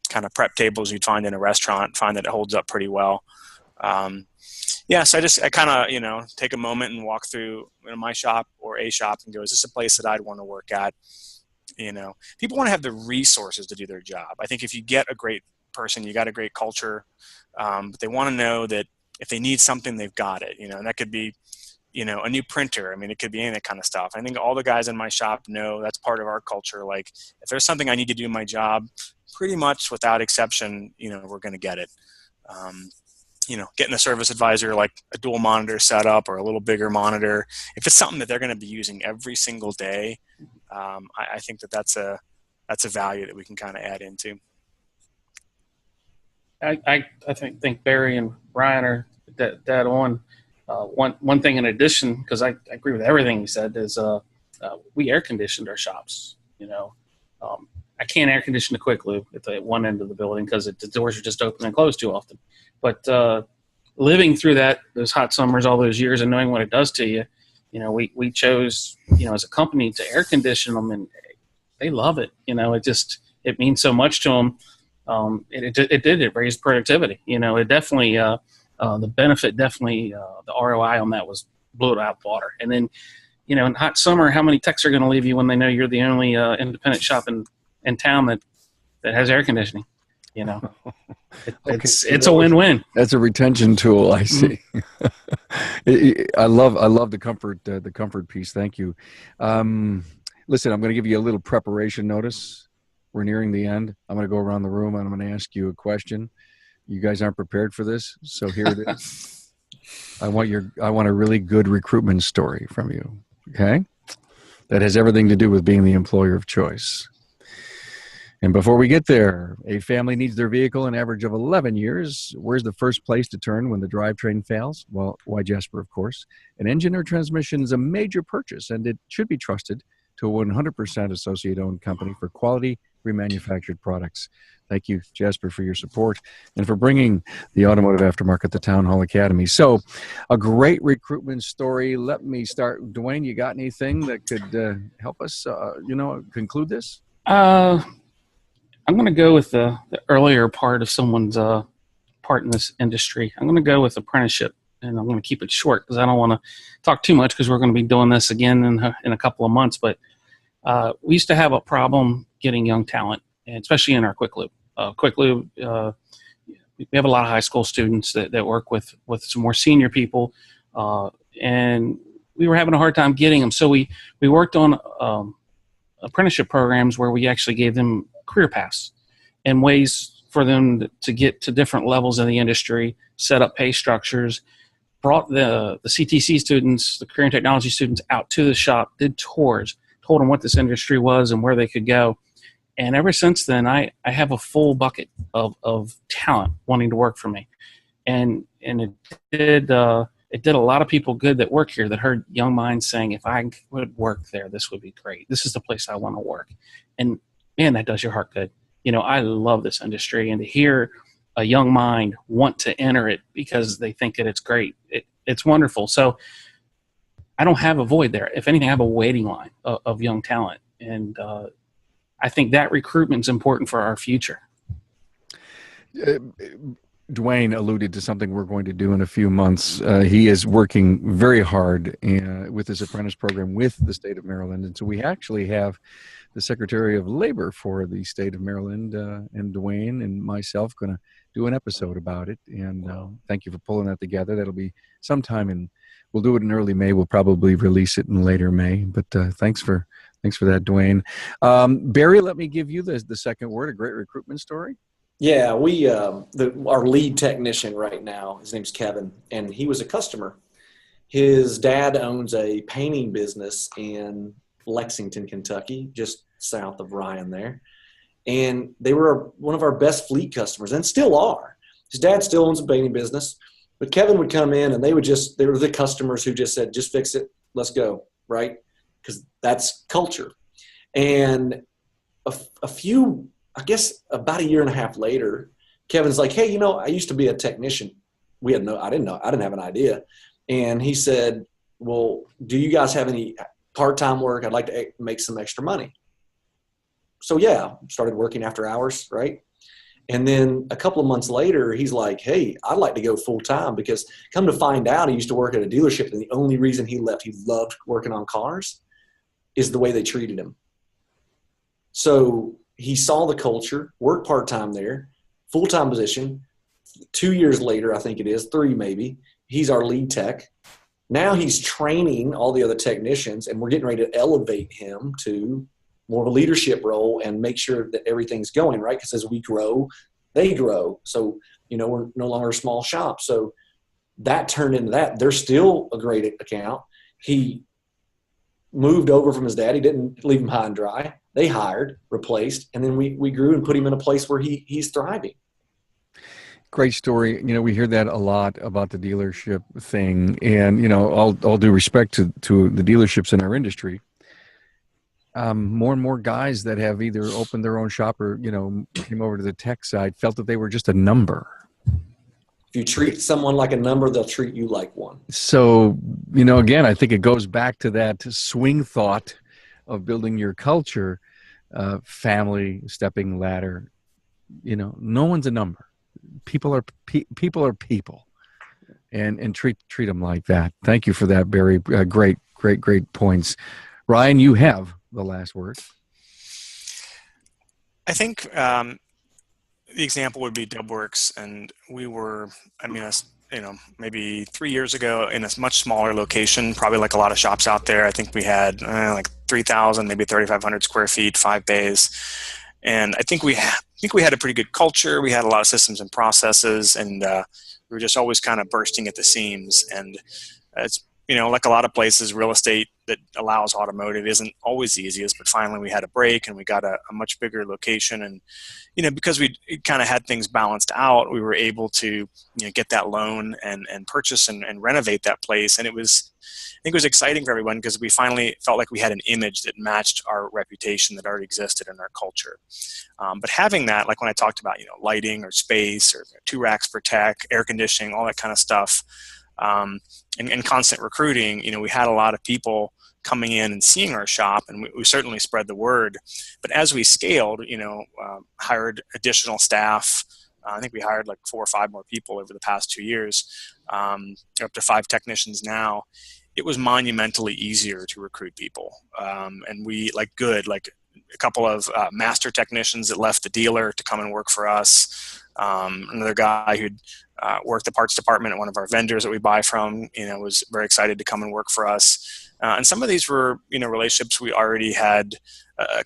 kind of prep tables you'd find in a restaurant, find that it holds up pretty well. So I kind of, take a moment and walk through my shop or a shop and go, is this a place that I'd want to work at? People want to have the resources to do their job. I think if you get a great person, you got a great culture, but they want to know that if they need something, they've got it, and that could be, a new printer. It could be any of that kind of stuff. I think all the guys in my shop know that's part of our culture. Like, if there's something I need to do in my job, pretty much without exception, we're going to get it. Getting a service advisor, like a dual monitor setup or a little bigger monitor, if it's something that they're going to be using every single day, I think that's a value that we can kind of add into. I think Barry and Ryan are dead on. One thing in addition, because I agree with everything he said, is we air conditioned our shops. I can't air condition the quick lube at the one end of the building because the doors are just open and closed too often. But living through those hot summers all those years and knowing what it does to you, we chose, as a company to air condition them, and they love it. It means so much to them. It raised productivity. It definitely the benefit definitely, the ROI on that blew it out of the water. And then, in hot summer, how many techs are going to leave you when they know you're the only independent shop in town that has air conditioning? It's a win-win. That's a retention tool. I see. I love the comfort piece. Thank you. Listen, I'm going to give you a little preparation notice. We're nearing the end. I'm going to go around the room and I'm going to ask you a question. You guys aren't prepared for this, so here it is. I want a really good recruitment story from you. Okay, that has everything to do with being the employer of choice. And before we get there, a family needs their vehicle an average of 11 years. Where's the first place to turn when the drivetrain fails? Well, why Jasper, of course. An engine or transmission is a major purchase, and it should be trusted to a 100% associate-owned company for quality remanufactured products. Thank you, Jasper, for your support and for bringing the automotive aftermarket to Town Hall Academy. So, a great recruitment story. Let me start. Dwayne, you got anything that could help us, conclude this? I'm going to go with the earlier part of someone's part in this industry. I'm going to go with apprenticeship, and I'm going to keep it short because I don't want to talk too much because we're going to be doing this again in a couple of months. But we used to have a problem getting young talent, and especially in our Quick Lube. We have a lot of high school students that work with some more senior people, and we were having a hard time getting them. So we worked on apprenticeship programs where we actually gave them career paths and ways for them to get to different levels in the industry, set up pay structures, brought the CTC students, the career and technology students out to the shop, did tours, told them what this industry was and where they could go. And ever since then, I have a full bucket of talent wanting to work for me. And it did a lot of people good that work here that heard young minds saying, if I would work there, this would be great. This is the place I want to work. And man, that does your heart good. I love this industry, and to hear a young mind want to enter it because they think that it's great, it's wonderful. So I don't have a void there. If anything, I have a waiting line of young talent. And I think that recruitment is important for our future. Dwayne alluded to something we're going to do in a few months. He is working very hard with this apprentice program with the state of Maryland. And so we actually have the Secretary of Labor for the state of Maryland and Dwayne and myself going to do an episode about it. And thank you for pulling that together. That'll be sometime we'll do it in early May. We'll probably release it in later May. But thanks for that, Dwayne. Barry, let me give you the second word, a great recruitment story. Yeah, our lead technician right now, his name's Kevin, and he was a customer. His dad owns a painting business in Lexington, Kentucky, just south of Ryan there. And they were one of our best fleet customers and still are. His dad still owns a painting business, but Kevin would come in and they were the customers who just said, just fix it, let's go, right? Because that's culture. And I guess about a year and a half later, Kevin's like, hey, I used to be a technician. I didn't have an idea. And he said, well, do you guys have any part-time work? I'd like to make some extra money. So yeah, started working after hours, right? And then a couple of months later, he's like, hey, I'd like to go full-time, because come to find out, he used to work at a dealership, and the only reason he left, he loved working on cars, is the way they treated him. So he saw the culture, worked part-time there, full-time position. 2 years later, I think it is, 3 maybe, he's our lead tech. Now he's training all the other technicians, and we're getting ready to elevate him to more of a leadership role and make sure that everything's going right. Because as we grow, they grow. So, we're no longer a small shop. So that turned into that. They're still a great account. He moved over from his dad. He didn't leave him high and dry. They hired, replaced, and then we grew and put him in a place where he's thriving. Great story. We hear that a lot about the dealership thing, and all due respect to the dealerships in our industry, more and more guys that have either opened their own shop or came over to the tech side felt that they were just a number. If you treat someone like a number, they'll treat you like one. So again, I think it goes back to that swing thought of building your culture, family, stepping ladder. No one's a number. People are people. and treat them like that. Thank you for that, Barry. Great points. Ryan, you have the last word. I think the example would be Dubworks, and we were, maybe 3 years ago in a much smaller location, probably like a lot of shops out there. I think we had like 3,000, maybe 3,500 square feet, 5 bays, and I think we had a pretty good culture. We had a lot of systems and processes, and we were just always kind of bursting at the seams. And it's like a lot of places, real estate that allows automotive isn't always the easiest, but finally we had a break and we got a much bigger location. And, because we kind of had things balanced out, we were able to, get that loan and purchase and renovate that place. And I think it was exciting for everyone because we finally felt like we had an image that matched our reputation that already existed in our culture. But having that, like when I talked about, lighting or space or 2 racks per tech, air conditioning, all that kind of stuff, and constant recruiting, we had a lot of people coming in and seeing our shop, and we certainly spread the word. But as we scaled, hired additional staff. I think we hired like 4 or 5 more people over the past 2 years, up to 5 technicians now. It was monumentally easier to recruit people. And we like a couple of master technicians that left the dealer to come and work for us. Another guy who'd worked the parts department at one of our vendors that we buy from, was very excited to come and work for us. And some of these were, relationships we already had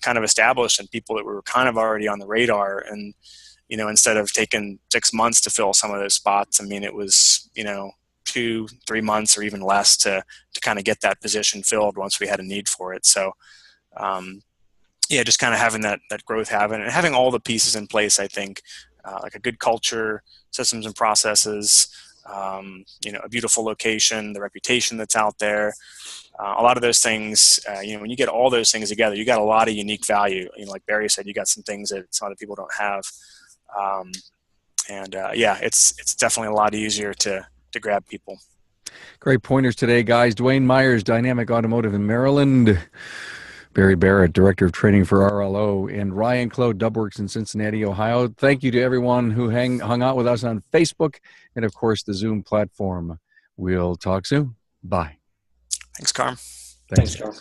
kind of established and people that were kind of already on the radar. And, instead of taking 6 months to fill some of those spots, it was, 2-3 months or even less to kind of get that position filled once we had a need for it. So, just kind of having that growth habit and having all the pieces in place, I think, like a good culture, systems and processes, a beautiful location, the reputation that's out there, a lot of those things, when you get all those things together, you got a lot of unique value. Like Barry said, you got some things that some other people don't have. It's definitely a lot easier to grab people. Great pointers today, guys. Dwayne Myers, Dynamic Automotive in Maryland. Barry Barrett, Director of Training for RLO, and Ryan Clough, Dubworks in Cincinnati, Ohio. Thank you to everyone who hung out with us on Facebook and, of course, the Zoom platform. We'll talk soon. Bye. Thanks, Carm. Thanks, Carm.